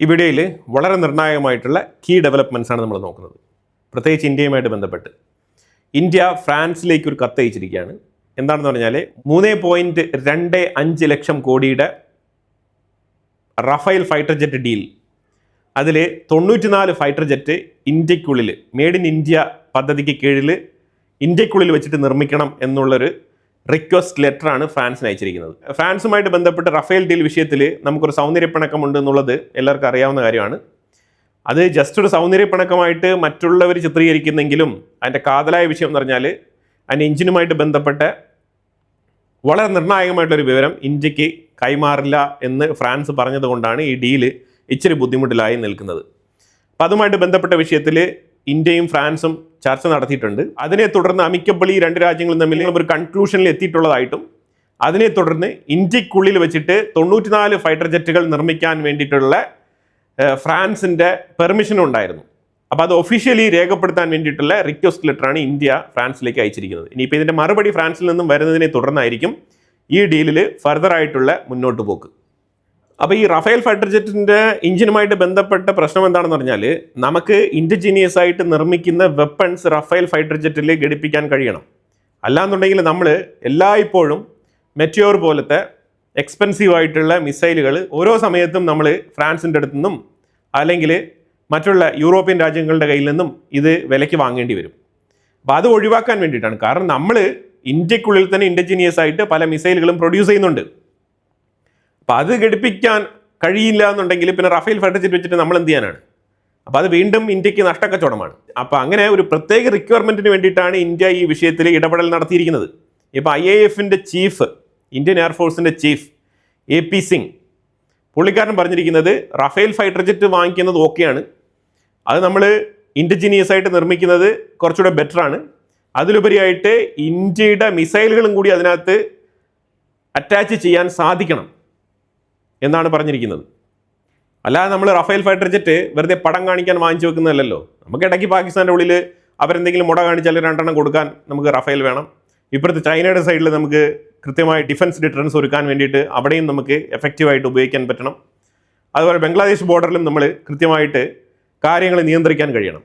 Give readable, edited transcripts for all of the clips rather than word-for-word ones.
ഈ വീഡിയോയിൽ വളരെ നിർണായകമായിട്ടുള്ള കീ ഡെവലപ്മെൻറ്റ്സ് ആണ് നമ്മൾ നോക്കുന്നത്. പ്രത്യേകിച്ച് ഇന്ത്യയുമായിട്ട് ബന്ധപ്പെട്ട് ഇന്ത്യ ഫ്രാൻസിലേക്ക് ഒരു കത്ത് അയച്ചിരിക്കുകയാണ്. എന്താണെന്ന് പറഞ്ഞാൽ 3.25 ലക്ഷം കോടിയുടെ റഫേൽ ഫൈറ്റർ ജെറ്റ് ഡീൽ, അതിൽ 94 ഫൈറ്റർ ജെറ്റ് ഇന്ത്യക്കുള്ളിൽ മെയ്ഡ് ഇൻ ഇന്ത്യ പദ്ധതിക്ക് കീഴിൽ ഇന്ത്യക്കുള്ളിൽ വെച്ചിട്ട് നിർമ്മിക്കണം എന്നുള്ളൊരു റിക്വസ്റ്റ് ലെറ്ററാണ് ഫ്രാൻസിന് അയച്ചിരിക്കുന്നത്. ഫ്രാൻസുമായിട്ട് ബന്ധപ്പെട്ട് റഫേൽ ഡീൽ വിഷയത്തിൽ നമുക്കൊരു സൗന്ദര്യപ്പിണക്കമുണ്ട് എന്നുള്ളത് എല്ലാവർക്കും അറിയാവുന്ന കാര്യമാണ്. അത് ജസ്റ്റ് ഒരു സൗന്ദര്യപ്പിണക്കമായിട്ട് മറ്റുള്ളവർ ചിത്രീകരിക്കുന്നെങ്കിലും അതിൻ്റെ കാതലായ വിഷയം എന്ന് പറഞ്ഞാൽ അതിൻ്റെ എഞ്ചിനുമായിട്ട് ബന്ധപ്പെട്ട വളരെ നിർണായകമായിട്ടൊരു വിവരം ഇന്ത്യക്ക് കൈമാറില്ല എന്ന് ഫ്രാൻസ് പറഞ്ഞതുകൊണ്ടാണ് ഈ ഡീല് ഇച്ചിരി ബുദ്ധിമുട്ടിലായി നിൽക്കുന്നത്. അപ്പം അതുമായിട്ട് ബന്ധപ്പെട്ട വിഷയത്തിൽ ഇന്ത്യയും ഫ്രാൻസും ചർച്ച നടത്തിയിട്ടുണ്ട്. അതിനെ തുടർന്ന് അമിക്കബിളി രണ്ട് രാജ്യങ്ങളും തമ്മിൽ ഒരു കൺക്ലൂഷനിൽ എത്തിയിട്ടുള്ളതായിട്ടും അതിനെ തുടർന്ന് ഇന്ത്യക്കുള്ളിൽ വെച്ചിട്ട് 94 ഫൈറ്റർ ജെറ്റുകൾ നിർമ്മിക്കാൻ വേണ്ടിയിട്ടുള്ള ഫ്രാൻസിൻ്റെ പെർമിഷനും ഉണ്ടായിരുന്നു. അപ്പോൾ അത് ഒഫീഷ്യലി രേഖപ്പെടുത്താൻ വേണ്ടിയിട്ടുള്ള റിക്വസ്റ്റ് ലെറ്ററാണ് ഇന്ത്യ ഫ്രാൻസിലേക്ക് അയച്ചിരിക്കുന്നത്. ഇനിയിപ്പോൾ ഇതിൻ്റെ മറുപടി ഫ്രാൻസിൽ നിന്നും വരുന്നതിനെ തുടർന്നായിരിക്കും ഈ ഡീലിൽ ഫർദറായിട്ടുള്ള മുന്നോട്ട് പോക്ക്. അപ്പോൾ ഈ റഫേൽ ഫൈറ്റർ ജെറ്റിൻ്റെ എഞ്ചിനുമായിട്ട് ബന്ധപ്പെട്ട പ്രശ്നം എന്താണെന്ന് പറഞ്ഞാൽ നമുക്ക് ഇൻഡിജീനിയസ് ആയിട്ട് നിർമ്മിക്കുന്ന വെപ്പൺസ് റഫേൽ ഫൈറ്റർ ജെറ്റിൽ ഘടിപ്പിക്കാൻ കഴിയണം. അല്ലാന്നുണ്ടെങ്കിൽ നമ്മൾ എല്ലായ്പ്പോഴും മെറ്റിയോർ പോലത്തെ എക്സ്പെൻസീവ് ആയിട്ടുള്ള മിസൈലുകൾ ഓരോ സമയത്തും നമ്മൾ ഫ്രാൻസിൻ്റെ അടുത്തു നിന്നും അല്ലെങ്കിൽ മറ്റുള്ള യൂറോപ്യൻ രാജ്യങ്ങളുടെ കയ്യിൽ നിന്നും ഇത് വിലയ്ക്ക് വാങ്ങേണ്ടി വരും. അപ്പോൾ അത് ഒഴിവാക്കാൻ വേണ്ടിയിട്ടാണ്. കാരണം നമ്മൾ ഇന്ത്യക്കുള്ളിൽ തന്നെ ഇൻഡിജീനിയസ് ആയിട്ട് പല മിസൈലുകളും പ്രൊഡ്യൂസ് ചെയ്യുന്നുണ്ട്. അപ്പോൾ അത് ഘടിപ്പിക്കാൻ കഴിയില്ല എന്നുണ്ടെങ്കിൽ പിന്നെ റഫേൽ ഫൈറ്റർ ജെറ്റ് വെച്ചിട്ട് നമ്മൾ എന്ത് ചെയ്യാനാണ്? അപ്പോൾ അത് വീണ്ടും ഇന്ത്യക്ക് നഷ്ടക്കച്ചവടമാണ്. അപ്പോൾ അങ്ങനെ ഒരു പ്രത്യേക റിക്വയർമെൻറ്റിന് വേണ്ടിയിട്ടാണ് ഇന്ത്യ ഈ വിഷയത്തിൽ ഇടപെടൽ നടത്തിയിരിക്കുന്നത്. ഇപ്പോൾ IAFൻ്റെ ചീഫ്, ഇന്ത്യൻ എയർഫോഴ്സിൻ്റെ ചീഫ് AP സിംഗ്, പുള്ളിക്കാരൻ പറഞ്ഞിരിക്കുന്നത് റഫേൽ ഫൈറ്റർ ജെറ്റ് വാങ്ങിക്കുന്നത് ഓക്കെയാണ്, അത് നമ്മൾ ഇൻഡിജീനിയസ് ആയിട്ട് നിർമ്മിക്കുന്നത് കുറച്ചുകൂടെ ബെറ്ററാണ്, അതിലുപരിയായിട്ട് ഇന്ത്യയുടെ മിസൈലുകളും കൂടി അതിനകത്ത് അറ്റാച്ച് ചെയ്യാൻ സാധിക്കണം എന്നാണ് പറഞ്ഞിരിക്കുന്നത്. അല്ലാതെ നമ്മൾ റഫേൽ ഫൈറ്റർ ജെറ്റ് വെറുതെ പടം കാണിക്കാൻ വാങ്ങിച്ചു വെക്കുന്നതല്ലോ. നമുക്ക് ഇടയ്ക്ക് പാകിസ്ഥാൻ്റെ ഉള്ളിൽ അവരെന്തെങ്കിലും മുട കാണിച്ചാൽ 2 എണ്ണം കൊടുക്കാൻ നമുക്ക് റഫേൽ വേണം. ഇപ്പോഴത്തെ ചൈനയുടെ സൈഡിൽ നമുക്ക് കൃത്യമായി ഡിഫൻസ് ഡിറ്ററൻസ് ഒരുക്കാൻ വേണ്ടിയിട്ട് അവിടെയും നമുക്ക് എഫക്റ്റീവായിട്ട് ഉപയോഗിക്കാൻ പറ്റണം. അതുപോലെ ബംഗ്ലാദേശ് ബോർഡറിലും നമ്മൾ കൃത്യമായിട്ട് കാര്യങ്ങൾ നിയന്ത്രിക്കാൻ കഴിയണം.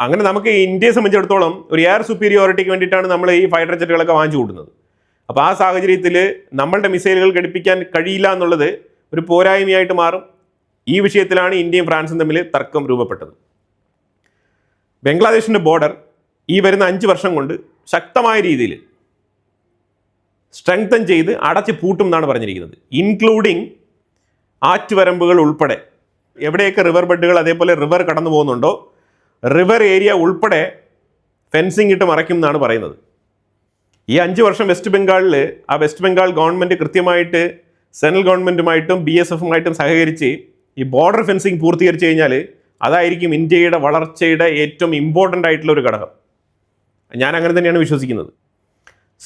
അങ്ങനെ നമുക്ക് ഇന്ത്യയെ സംബന്ധിച്ചിടത്തോളം ഒരു എയർ സുപ്പീരിയോറിറ്റിക്ക് വേണ്ടിയിട്ടാണ് നമ്മൾ ഈ ഫൈറ്റർ ജെറ്റുകളൊക്കെ വാങ്ങിച്ചു കൂട്ടുന്നത്. അപ്പോൾ ആ സാഹചര്യത്തിൽ നമ്മളുടെ മിസൈലുകൾ ഘടിപ്പിക്കാൻ കഴിയില്ല എന്നുള്ളത് ഒരു പോരായ്മയായിട്ട് മാറും. ഈ വിഷയത്തിലാണ് ഇന്ത്യയും ഫ്രാൻസും തമ്മിൽ തർക്കം രൂപപ്പെട്ടത്. ബംഗ്ലാദേശിൻ്റെ ബോർഡർ ഈ വരുന്ന 5 വർഷം കൊണ്ട് ശക്തമായ രീതിയിൽ സ്ട്രെങ്തൻ ചെയ്ത് അടച്ച് പൂട്ടും എന്നാണ് പറഞ്ഞിരിക്കുന്നത്. ഇൻക്ലൂഡിങ് ആറ്റുവരമ്പുകൾ ഉൾപ്പെടെ എവിടെയൊക്കെ റിവർ ബെഡുകൾ അതേപോലെ റിവർ കടന്നു പോകുന്നുണ്ടോ റിവർ ഏരിയ ഉൾപ്പെടെ ഫെൻസിങ് ഇട്ട് മറയ്ക്കും എന്നാണ് പറയുന്നത്. ഈ 5 വർഷം വെസ്റ്റ് ബംഗാളിൽ വെസ്റ്റ് ബംഗാൾ ഗവൺമെൻറ് കൃത്യമായിട്ട് സെൻട്രൽ ഗവൺമെൻറ്റുമായിട്ടും BSFുമായിട്ടും സഹകരിച്ച് ഈ ബോർഡർ ഫെൻസിങ് പൂർത്തീകരിച്ച് കഴിഞ്ഞാൽ അതായിരിക്കും ഇന്ത്യയുടെ വളർച്ചയുടെ ഏറ്റവും ഇമ്പോർട്ടൻ്റ് ആയിട്ടുള്ള ഒരു ഘടകം. ഞാൻ അങ്ങനെ തന്നെയാണ് വിശ്വസിക്കുന്നത്.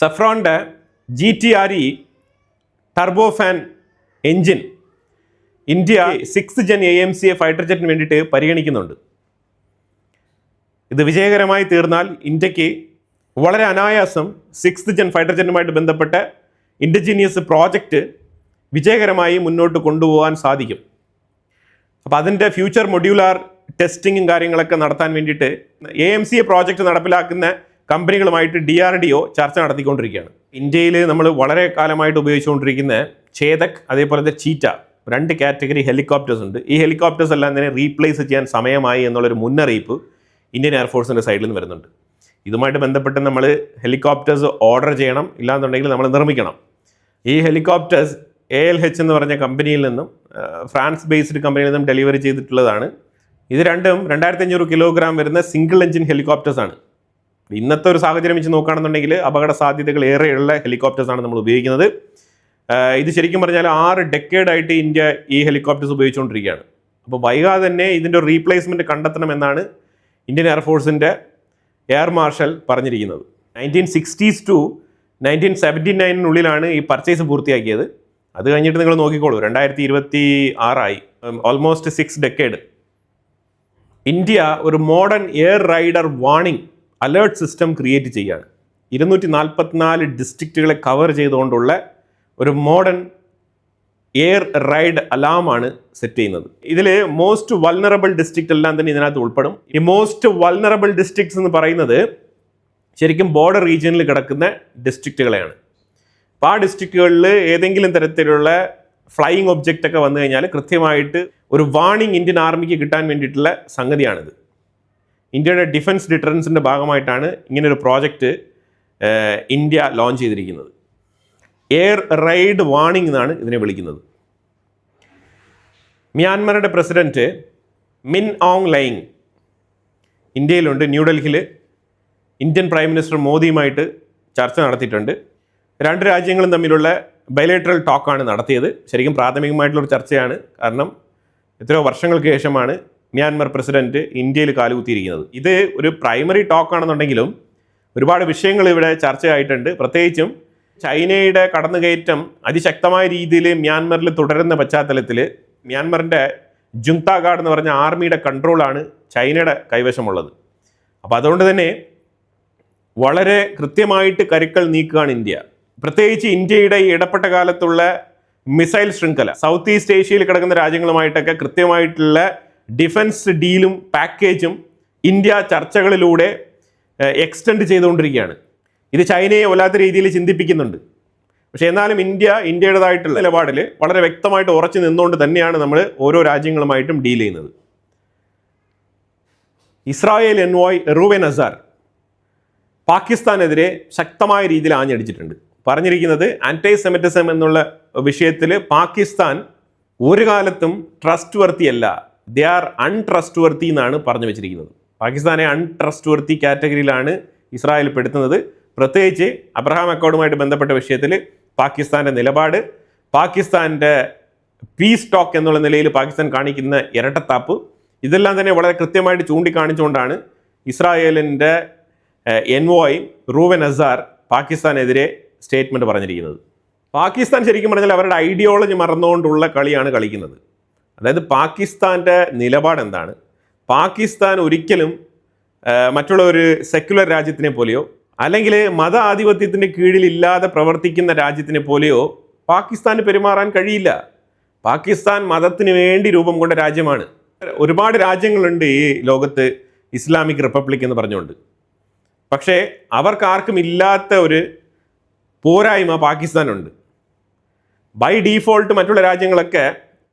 സഫ്രോണിൻ്റെ GTRE turbo fan engine India 6th Gen AMCA fighter ജെറ്റിന് വേണ്ടിയിട്ട് പരിഗണിക്കുന്നുണ്ട്. ഇത് വിജയകരമായി തീർന്നാൽ ഇന്ത്യക്ക് വളരെ അനായാസം 6th Gen ഫൈറ്റർ ജെറ്റുമായിട്ട് ബന്ധപ്പെട്ട ഇൻഡിജീനിയസ് പ്രോജക്റ്റ് വിജയകരമായി മുന്നോട്ട് കൊണ്ടുപോകാൻ സാധിക്കും. അപ്പോൾ അതിൻ്റെ ഫ്യൂച്ചർ മൊഡ്യൂലാർ ടെസ്റ്റിങ്ങും കാര്യങ്ങളൊക്കെ നടത്താൻ വേണ്ടിയിട്ട് AMCA പ്രോജക്റ്റ് നടപ്പിലാക്കുന്ന കമ്പനികളുമായിട്ട് DRDO ചർച്ച നടത്തിക്കൊണ്ടിരിക്കുകയാണ്. ഇന്ത്യയിൽ നമ്മൾ വളരെ കാലമായിട്ട് ഉപയോഗിച്ചുകൊണ്ടിരിക്കുന്ന ചേതക് അതേപോലെ ചീറ്റ 2 കാറ്റഗറി ഹെലികോപ്റ്റേഴ്സ് ഉണ്ട്. ഈ ഹെലികോപ്റ്റേഴ്സ് എല്ലാം തന്നെ റീപ്ലേസ് ചെയ്യാൻ സമയമായി എന്നുള്ളൊരു മുന്നറിയിപ്പ് ഇന്ത്യൻ എയർഫോഴ്സിൻ്റെ സൈഡിൽ നിന്ന് വരുന്നുണ്ട്. ഇതുമായിട്ട് ബന്ധപ്പെട്ട് നമ്മൾ ഹെലികോപ്റ്റേഴ്സ് ഓർഡർ ചെയ്യണം, ഇല്ലാന്നുണ്ടെങ്കിൽ നമ്മൾ നിർമ്മിക്കണം. ഈ ഹെലികോപ്റ്റേഴ്സ് ALH എന്ന് പറഞ്ഞ കമ്പനിയിൽ നിന്നും ഫ്രാൻസ് ബേസ്ഡ് കമ്പനിയിൽ നിന്നും ഡെലിവറി ചെയ്തിട്ടുള്ളതാണ്. ഇത് രണ്ടും 2500 കിലോഗ്രാം വരുന്ന സിംഗിൾ എഞ്ചിൻ ഹെലികോപ്റ്റേഴ്സാണ്. ഇന്നത്തെ ഒരു സാഹചര്യം വെച്ച് നോക്കുകയാണെന്നുണ്ടെങ്കിൽ അപകട സാധ്യതകൾ ഏറെയുള്ള ഹെലികോപ്റ്റേഴ്സാണ് നമ്മൾ ഉപയോഗിക്കുന്നത്. ഇത് ശരിക്കും പറഞ്ഞാൽ 6 ഡെക്കേഡായിട്ട് ഇന്ത്യ ഈ ഹെലികോപ്റ്റേഴ്സ് ഉപയോഗിച്ചുകൊണ്ടിരിക്കുകയാണ്. അപ്പോൾ വൈകാതെ തന്നെ ഇതിൻ്റെ റീപ്ലേസ്മെൻറ്റ് കണ്ടെത്തണമെന്നാണ് ഇന്ത്യൻ എയർഫോഴ്സിൻ്റെ എയർ മാർഷൽ പറഞ്ഞിരിക്കുന്നത്. 1960s to 1979 ഈ പർച്ചേസ് പൂർത്തിയാക്കിയത്. അത് കഴിഞ്ഞിട്ട് നിങ്ങൾ നോക്കിക്കോളൂ, 2026 ഓൾമോസ്റ്റ് 6 ഡെക്കേഡ്. ഇന്ത്യ ഒരു modern air rider warning alert system create ചെയ്യുകയാണ്. 244 ഡിസ്ട്രിക്റ്റുകളെ കവർ ചെയ്തുകൊണ്ടുള്ള ഒരു മോഡേൺ എയർ റൈഡ് അലാമാണ് സെറ്റ് ചെയ്യുന്നത്. ഇതിൽ മോസ്റ്റ് വൾണറബിൾ ഡിസ്ട്രിക്റ്റ് എല്ലാം തന്നെ ഇതിനകത്ത് ഉൾപ്പെടും. ഈ മോസ്റ്റ് വൾണറബിൾ ഡിസ്ട്രിക്ട്സ് എന്ന് പറയുന്നത് ശരിക്കും ബോർഡർ റീജിയനിൽ കിടക്കുന്ന ഡിസ്ട്രിക്റ്റുകളെയാണ്. അപ്പോൾ ആ ഡിസ്ട്രിക്റ്റുകളിൽ ഏതെങ്കിലും തരത്തിലുള്ള ഫ്ലൈയിങ് ഒബ്ജക്റ്റ് ഒക്കെ വന്നു കഴിഞ്ഞാൽ കൃത്യമായിട്ട് ഒരു വാർണിംഗ് ഇന്ത്യൻ ആർമിക്ക് കിട്ടാൻ വേണ്ടിയിട്ടുള്ള സംഗതിയാണിത്. ഇന്ത്യയുടെ ഡിഫൻസ് ഡിറ്ററൻസിൻ്റെ ഭാഗമായിട്ടാണ് ഇങ്ങനൊരു പ്രോജക്റ്റ് ഇന്ത്യ ലോഞ്ച് ചെയ്തിരിക്കുന്നത്. എയർ റൈഡ് വാർണിംഗ് എന്നാണ് ഇതിനെ വിളിക്കുന്നത്. മ്യാൻമറുടെ പ്രസിഡന്റ് മിൻ ഓങ് ലൈങ് ഇന്ത്യയിലുണ്ട്. ന്യൂഡൽഹിയിൽ ഇന്ത്യൻ പ്രൈം മിനിസ്റ്റർ മോദിയുമായിട്ട് ചർച്ച നടത്തിയിട്ടുണ്ട്. രണ്ട് രാജ്യങ്ങളും തമ്മിലുള്ള ബൈലേറ്ററൽ ടോക്കാണ് നടത്തിയത്. ശരിക്കും പ്രാഥമികമായിട്ടുള്ളൊരു ചർച്ചയാണ്. കാരണം എത്രയോ വർഷങ്ങൾക്ക് ശേഷമാണ് മ്യാൻമർ പ്രസിഡന്റ് ഇന്ത്യയിൽ കാലുകുത്തിയിരിക്കുന്നത്. ഇത് ഒരു പ്രൈമറി ടോക്കാണെന്നുണ്ടെങ്കിലും ഒരുപാട് വിഷയങ്ങൾ ഇവിടെ ചർച്ചയായിട്ടുണ്ട്. പ്രത്യേകിച്ചും ചൈനയുടെ കടന്നുകയറ്റം അതിശക്തമായ രീതിയിൽ മ്യാൻമറിൽ തുടരുന്ന പശ്ചാത്തലത്തിൽ മ്യാൻമറിൻ്റെ ജുങ്ത ഗാർഡ് എന്ന് പറഞ്ഞ ആർമിയുടെ കൺട്രോളാണ് ചൈനയുടെ കൈവശമുള്ളത്. അപ്പോൾ അതുകൊണ്ട് തന്നെ വളരെ കൃത്യമായിട്ട് കരുക്കൾ നീക്കുകയാണ് ഇന്ത്യ. പ്രത്യേകിച്ച് ഇന്ത്യയുടെ ഈ ഇടപെട്ട കാലത്തുള്ള മിസൈൽ ശൃംഖല സൗത്ത് ഈസ്റ്റ് ഏഷ്യയിൽ കിടക്കുന്ന രാജ്യങ്ങളുമായിട്ടൊക്കെ കൃത്യമായിട്ടുള്ള ഡിഫൻസ് ഡീലും പാക്കേജും ഇന്ത്യ ചർച്ചകളിലൂടെ എക്സ്റ്റെൻഡ് ചെയ്തുകൊണ്ടിരിക്കുകയാണ്. ഇത് ചൈനയെ വല്ലാത്ത രീതിയിൽ ചിന്തിപ്പിക്കുന്നുണ്ട്. പക്ഷേ എന്നാലും ഇന്ത്യയുടേതായിട്ടുള്ള നിലപാടിൽ വളരെ വ്യക്തമായിട്ട് ഉറച്ചു നിന്നുകൊണ്ട് തന്നെയാണ് നമ്മൾ ഓരോ രാജ്യങ്ങളുമായിട്ടും ഡീൽ ചെയ്യുന്നത്. ഇസ്രായേൽ എൻവോയ് റൂവൻ അസാർ പാകിസ്ഥാനെതിരെ ശക്തമായ രീതിയിൽ ആഞ്ഞടിച്ചിട്ടുണ്ട്. പറഞ്ഞിരിക്കുന്നത് ആൻറ്റി സെമിറ്റിസം എന്നുള്ള വിഷയത്തിൽ പാകിസ്ഥാൻ ഒരു കാലത്തും ട്രസ്റ്റ് വർത്തി അല്ല, ദേ ആർ അൺട്രസ്റ്റ് വർത്തി എന്നാണ് പറഞ്ഞു വെച്ചിരിക്കുന്നത്. പാകിസ്ഥാനെ അൺട്രസ്റ്റ് വർത്തി കാറ്റഗറിയിലാണ് ഇസ്രായേൽ പെടുത്തുന്നത്. പ്രത്യേകിച്ച് അബ്രഹാം അക്കോർഡുമായിട്ട് ബന്ധപ്പെട്ട വിഷയത്തിൽ പാകിസ്ഥാൻ്റെ നിലപാട്, പാകിസ്ഥാൻ്റെ പീസ് ടോക്ക് എന്നുള്ള നിലയിൽ പാകിസ്ഥാൻ കാണിക്കുന്ന ഇരട്ടത്താപ്പ്, ഇതെല്ലാം തന്നെ വളരെ കൃത്യമായിട്ട് ചൂണ്ടിക്കാണിച്ചുകൊണ്ടാണ് ഇസ്രായേലിൻ്റെ എൻവോയ് റൂവൻ അസാർ പാകിസ്ഥാനെതിരെ സ്റ്റേറ്റ്മെൻറ്റ് പറഞ്ഞിരിക്കുന്നത്. പാകിസ്ഥാൻ ശരിക്കും പറഞ്ഞാൽ അവരുടെ ഐഡിയോളജി മറന്നുകൊണ്ടുള്ള കളിയാണ് കളിക്കുന്നത്. അതായത് പാകിസ്ഥാൻ്റെ നിലപാട് എന്താണ്? പാകിസ്ഥാൻ ഒരിക്കലും മറ്റുള്ള ഒരു സെക്യുലർ രാജ്യത്തിനെ പോലെയോ അല്ലെങ്കിൽ മത ആധിപത്യത്തിൻ്റെ കീഴിലില്ലാതെ പ്രവർത്തിക്കുന്ന രാജ്യത്തിനെ പോലെയോ പാകിസ്ഥാന് പെരുമാറാൻ കഴിയില്ല. പാകിസ്ഥാൻ മതത്തിന് വേണ്ടി രൂപം കൊണ്ട രാജ്യമാണ്. ഒരുപാട് രാജ്യങ്ങളുണ്ട് ഈ ലോകത്ത് ഇസ്ലാമിക് റിപ്പബ്ലിക് എന്ന് പറഞ്ഞുകൊണ്ട്. പക്ഷേ അവർക്കാർക്കും ഇല്ലാത്ത ഒരു പോരായ്മ പാകിസ്ഥാനുണ്ട്. ബൈ ഡീഫോൾട്ട് മറ്റുള്ള രാജ്യങ്ങളൊക്കെ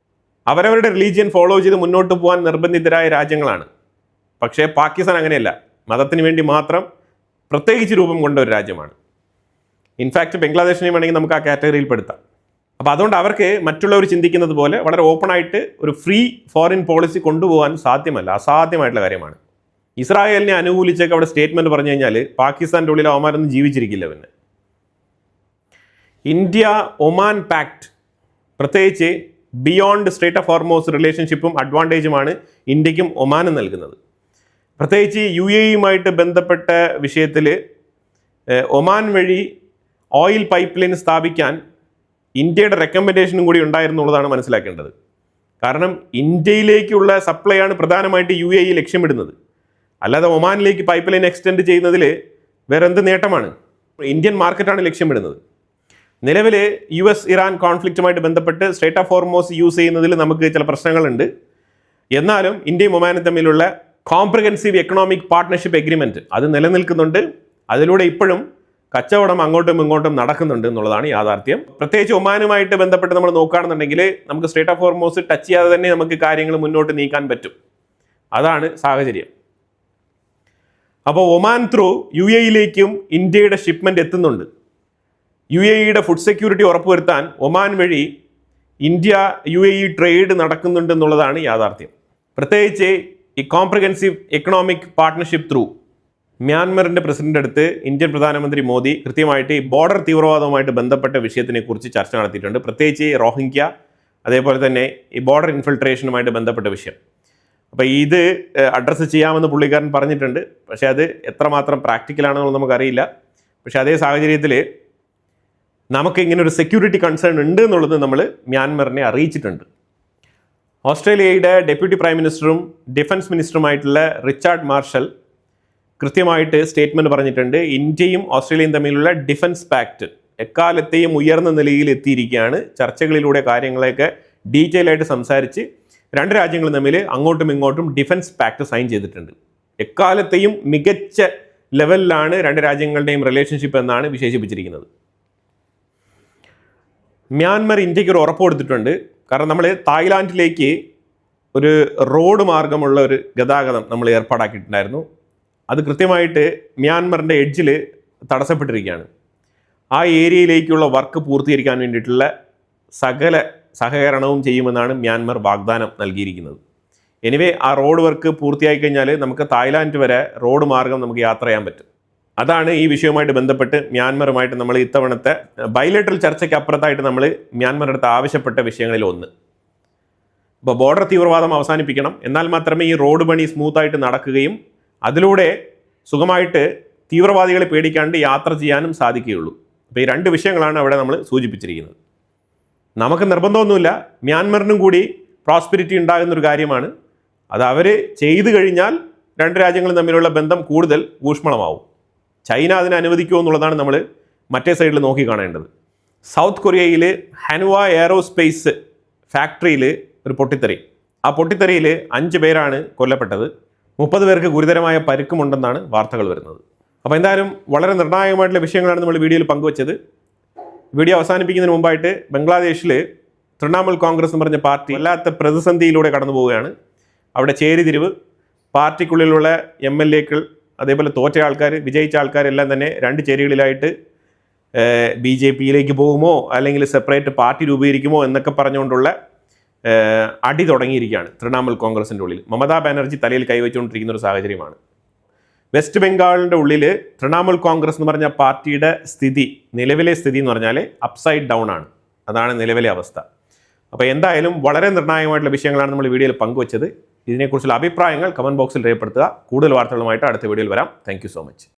അവരവരുടെ റിലീജിയൻ ഫോളോ ചെയ്ത് മുന്നോട്ട് പോകാൻ നിർബന്ധിതരായ രാജ്യങ്ങളാണ്. പക്ഷേ പാകിസ്ഥാൻ അങ്ങനെയല്ല, മതത്തിന് വേണ്ടി മാത്രം പ്രത്യേകിച്ച് രൂപം കൊണ്ട ഒരു രാജ്യമാണ്. ഇൻഫാക്റ്റ് ബംഗ്ലാദേശിനെ വേണമെങ്കിൽ നമുക്ക് ആ കാറ്റഗറിയിൽ പെടുത്താം. അപ്പോൾ അതുകൊണ്ട് അവർക്ക് മറ്റുള്ളവർ ചിന്തിക്കുന്നത് പോലെ വളരെ ഓപ്പണായിട്ട് ഒരു ഫ്രീ ഫോറിൻ പോളിസി കൊണ്ടുപോകാൻ സാധ്യമല്ല, അസാധ്യമായിട്ടുള്ള കാര്യമാണ്. ഇസ്രായേലിനെ അനുകൂലിച്ചൊക്കെ അവിടെ സ്റ്റേറ്റ്മെൻറ്റ് പറഞ്ഞു കഴിഞ്ഞാൽ പാകിസ്ഥാൻ്റെ ഉള്ളിൽ അവന്മാരൊന്നും ജീവിച്ചിരിക്കില്ല. പിന്നെ ഇന്ത്യ ഒമാൻ പാക്ട്, പ്രത്യേകിച്ച് ബിയോണ്ട് സ്ട്രേറ്റ് ഓഫ് ഹോർമോസ് റിലേഷൻഷിപ്പും അഡ്വാൻറ്റേജുമാണ് ഇന്ത്യക്കും ഒമാനും നൽകുന്നത്. പ്രത്യേകിച്ച് UAE ബന്ധപ്പെട്ട വിഷയത്തിൽ ഒമാൻ വഴി ഓയിൽ പൈപ്പ് ലൈൻ സ്ഥാപിക്കാൻ ഇന്ത്യയുടെ റെക്കമെൻഡേഷനും കൂടി ഉണ്ടായിരുന്നുള്ളതാണ് മനസ്സിലാക്കേണ്ടത്. കാരണം ഇന്ത്യയിലേക്കുള്ള സപ്ലൈ ആണ് പ്രധാനമായിട്ട് UAE ലക്ഷ്യമിടുന്നത്. അല്ലാതെ ഒമാനിലേക്ക് പൈപ്പ് ലൈൻ എക്സ്റ്റെൻഡ് ചെയ്യുന്നതിൽ വേറെ എന്ത് നേട്ടമാണ്? ഇന്ത്യൻ മാർക്കറ്റാണ് ലക്ഷ്യമിടുന്നത്. നിലവിൽ US ഇറാൻ കോൺഫ്ലിക്റ്റുമായിട്ട് ബന്ധപ്പെട്ട് സ്ട്രേറ്റ് ഓഫ് ഹോർമോസ് യൂസ് ചെയ്യുന്നതിൽ നമുക്ക് ചില പ്രശ്നങ്ങളുണ്ട്. എന്നാലും ഇന്ത്യയും ഒമാനും തമ്മിലുള്ള കോംപ്രിഹെൻസീവ് എക്കണോമിക് പാർട്ട്ണർഷിപ്പ് എഗ്രിമെൻറ്റ് അത് നിലനിൽക്കുന്നുണ്ട്. അതിലൂടെ ഇപ്പോഴും കച്ചവടം അങ്ങോട്ടും ഇങ്ങോട്ടും നടക്കുന്നുണ്ട് എന്നുള്ളതാണ് യാഥാർത്ഥ്യം. പ്രത്യേകിച്ച് ഒമാനുമായിട്ട് ബന്ധപ്പെട്ട് നമ്മൾ നോക്കുകയാണെന്നുണ്ടെങ്കിൽ നമുക്ക് സ്ട്രേറ്റ് ഓഫ് ഹോർമോസ് ടച്ച് ചെയ്യാതെ തന്നെ നമുക്ക് കാര്യങ്ങൾ മുന്നോട്ട് നീക്കാൻ പറ്റും. അതാണ് സാഹചര്യം. അപ്പോൾ ഒമാൻ ത്രൂ UAE-യിലേക്കും ഇന്ത്യയുടെ ഷിപ്മെൻറ്റ് എത്തുന്നുണ്ട്. UAE-യുടെ ഫുഡ് സെക്യൂരിറ്റി ഉറപ്പുവരുത്താൻ ഒമാൻ വഴി ഇന്ത്യ UAE ട്രേഡ് നടക്കുന്നുണ്ട് എന്നുള്ളതാണ് യാഥാർത്ഥ്യം. പ്രത്യേകിച്ച് ഈ കോംപ്രിഹെൻസീവ് എക്കണോമിക് പാർട്ട്ണർഷിപ്പ് ത്രൂ മ്യാൻമറിൻ്റെ പ്രസിഡന്റ് അടുത്ത് ഇന്ത്യൻ പ്രധാനമന്ത്രി മോദി കൃത്യമായിട്ട് ഈ ബോർഡർ തീവ്രവാദവുമായിട്ട് ബന്ധപ്പെട്ട വിഷയത്തിനെക്കുറിച്ച് ചർച്ച നടത്തിയിട്ടുണ്ട്. പ്രത്യേകിച്ച് റോഹിംഗ്യ, അതേപോലെ തന്നെ ഈ ബോർഡർ ഇൻഫിൽട്രേഷനുമായിട്ട് ബന്ധപ്പെട്ട വിഷയം. അപ്പോൾ ഇത് അഡ്രസ്സ് ചെയ്യാമെന്ന് പുള്ളിക്കാരൻ പറഞ്ഞിട്ടുണ്ട്. പക്ഷേ അത് എത്രമാത്രം പ്രാക്ടിക്കലാണെന്നുള്ളത് നമുക്കറിയില്ല. പക്ഷേ അതേ സാഹചര്യത്തിൽ നമുക്ക് ഇങ്ങനെ ഒരു സെക്യൂരിറ്റി കൺസേൺ ഉണ്ട് എന്നുള്ളത് നമ്മൾ മ്യാൻമറിനെ അറിയിച്ചിട്ടുണ്ട്. ഓസ്ട്രേലിയയുടെ ഡെപ്യൂട്ടി പ്രൈം മിനിസ്റ്ററും ഡിഫൻസ് മിനിസ്റ്ററുമായിട്ടുള്ള റിച്ചാർഡ് മാർഷൽ കൃത്യമായിട്ട് സ്റ്റേറ്റ്മെൻറ്റ് പറഞ്ഞിട്ടുണ്ട്. ഇന്ത്യയും ഓസ്ട്രേലിയയും തമ്മിലുള്ള ഡിഫൻസ് പാക്റ്റ് എക്കാലത്തെയും ഉയർന്ന നിലയിൽ എത്തിയിരിക്കുകയാണ്. ചർച്ചകളിലൂടെ കാര്യങ്ങളെയൊക്കെ ഡീറ്റെയിൽ ആയിട്ട് സംസാരിച്ച് രണ്ട് രാജ്യങ്ങളും തമ്മിൽ അങ്ങോട്ടും ഇങ്ങോട്ടും ഡിഫൻസ് പാക്ട് സൈൻ ചെയ്തിട്ടുണ്ട്. എക്കാലത്തെയും മികച്ച ലെവലിലാണ് രണ്ട് രാജ്യങ്ങളുടെയും റിലേഷൻഷിപ്പ് എന്നാണ് വിശേഷിപ്പിച്ചിരിക്കുന്നത്. മ്യാൻമർ ഇന്ത്യക്ക് ഒരു ഉറപ്പ് കൊടുത്തിട്ടുണ്ട്. കാരണം നമ്മൾ തായ്ലാൻഡിലേക്ക് ഒരു റോഡ് മാർഗമുള്ള ഒരു ഗതാഗതം നമ്മൾ ഏർപ്പാടാക്കിയിട്ടുണ്ടായിരുന്നു. അത് കൃത്യമായിട്ട് മ്യാൻമറിൻ്റെ എഡ്ജിൽ തടസ്സപ്പെട്ടിരിക്കുകയാണ്. ആ ഏരിയയിലേക്കുള്ള വർക്ക് പൂർത്തീകരിക്കാൻ വേണ്ടിയിട്ടുള്ള സകല സഹകരണവും ചെയ്യുമെന്നാണ് മ്യാൻമർ വാഗ്ദാനം നൽകിയിരിക്കുന്നത്. എനിവേ ആ റോഡ് വർക്ക് പൂർത്തിയായി കഴിഞ്ഞാൽ നമുക്ക് തായ്ലാൻഡ് വരെ റോഡ് മാർഗം നമുക്ക് യാത്ര ചെയ്യാൻ പറ്റും. അതാണ് ഈ വിഷയവുമായിട്ട് ബന്ധപ്പെട്ട് മ്യാൻമറുമായിട്ട് നമ്മൾ ഇത്തവണത്തെ ബൈലേറ്ററൽ ചർച്ചയ്ക്ക് അപ്പുറത്തായിട്ട് നമ്മൾ മ്യാൻമറുടെ അടുത്ത് ആവശ്യപ്പെട്ട വിഷയങ്ങളിൽ ഒന്ന്. ഇപ്പോൾ ബോർഡർ തീവ്രവാദം അവസാനിപ്പിക്കണം, എന്നാൽ മാത്രമേ ഈ റോഡ് പണി സ്മൂത്തായിട്ട് നടക്കുകയും അതിലൂടെ സുഖമായിട്ട് തീവ്രവാദികളെ പേടിക്കാണ്ട് യാത്ര ചെയ്യാനും സാധിക്കുകയുള്ളൂ. അപ്പോൾ ഈ രണ്ട് വിഷയങ്ങളാണ് അവിടെ നമ്മൾ സൂചിപ്പിച്ചിരിക്കുന്നത്. നമുക്ക് നിർബന്ധമൊന്നുമില്ല, മ്യാൻമറിനും കൂടി പ്രോസ്പെരിറ്റി ഉണ്ടാകുന്നൊരു കാര്യമാണ്. അത് അവർ ചെയ്തു കഴിഞ്ഞാൽ രണ്ട് രാജ്യങ്ങളും തമ്മിലുള്ള ബന്ധം കൂടുതൽ ഊഷ്മളമാവും. ചൈന അതിനെ അനുവദിക്കുമോ എന്നുള്ളതാണ് നമ്മൾ മറ്റേ സൈഡിൽ നോക്കി കാണേണ്ടത്. സൗത്ത് കൊറിയയിൽ ഹനുവ എയറോസ്പേസ് ഫാക്ടറിയിൽ ഒരു പൊട്ടിത്തെറി. ആ പൊട്ടിത്തെറിയിൽ 5 പേരാണ് കൊല്ലപ്പെട്ടത്. 30 പേർക്ക് ഗുരുതരമായ പരിക്കുമുണ്ടെന്നാണ് വാർത്തകൾ വരുന്നത്. അപ്പോൾ എന്തായാലും വളരെ നിർണായകമായിട്ടുള്ള വിഷയങ്ങളാണ് നമ്മൾ വീഡിയോയിൽ പങ്കുവച്ചത്. വീഡിയോ അവസാനിപ്പിക്കുന്നതിന് മുമ്പായിട്ട് ബംഗ്ലാദേശിൽ തൃണമൂൽ കോൺഗ്രസ് എന്ന് പറഞ്ഞ പാർട്ടി വല്ലാത്ത പ്രതിസന്ധിയിലൂടെ കടന്നു പോവുകയാണ്. അവിടെ ചേരിതിരിവ്, പാർട്ടിക്കുള്ളിലുള്ള MLA-കൾ, അതേപോലെ തോറ്റ ആൾക്കാർ, വിജയിച്ച ആൾക്കാരെല്ലാം തന്നെ 2 ചേരികളിലായിട്ട് BJP-യിലേക്ക് പോകുമോ അല്ലെങ്കിൽ സെപ്പറേറ്റ് പാർട്ടി രൂപീകരിക്കുമോ എന്നൊക്കെ പറഞ്ഞുകൊണ്ടുള്ള അടി തുടങ്ങിയിരിക്കുകയാണ് തൃണമൂൽ കോൺഗ്രസിൻ്റെ ഉള്ളിൽ. മമതാ ബാനർജി തലയിൽ കൈവച്ചുകൊണ്ടിരിക്കുന്ന ഒരു സാഹചര്യമാണ്. വെസ്റ്റ് ബംഗാളിൻ്റെ ഉള്ളിൽ തൃണമൂൽ കോൺഗ്രസ് എന്ന് പറഞ്ഞ പാർട്ടിയുടെ നിലവിലെ സ്ഥിതി എന്ന് പറഞ്ഞാൽ അപ്സൈഡ് ഡൗൺ ആണ്. അതാണ് നിലവിലെ അവസ്ഥ. അപ്പോൾ എന്തായാലും വളരെ നിർണായകമായിട്ടുള്ള വിഷയങ്ങളാണ് നമ്മൾ വീഡിയോയിൽ പങ്കുവച്ചത്. ഇതിനെക്കുറിച്ചുള്ള അഭിപ്രായങ്ങൾ കമൻറ്റ് ബോക്സിൽ രേഖപ്പെടുത്തുക. കൂടുതൽ വാർത്തകളുമായിട്ട് അടുത്ത വീഡിയോയിൽ വരാം. Thank you so much.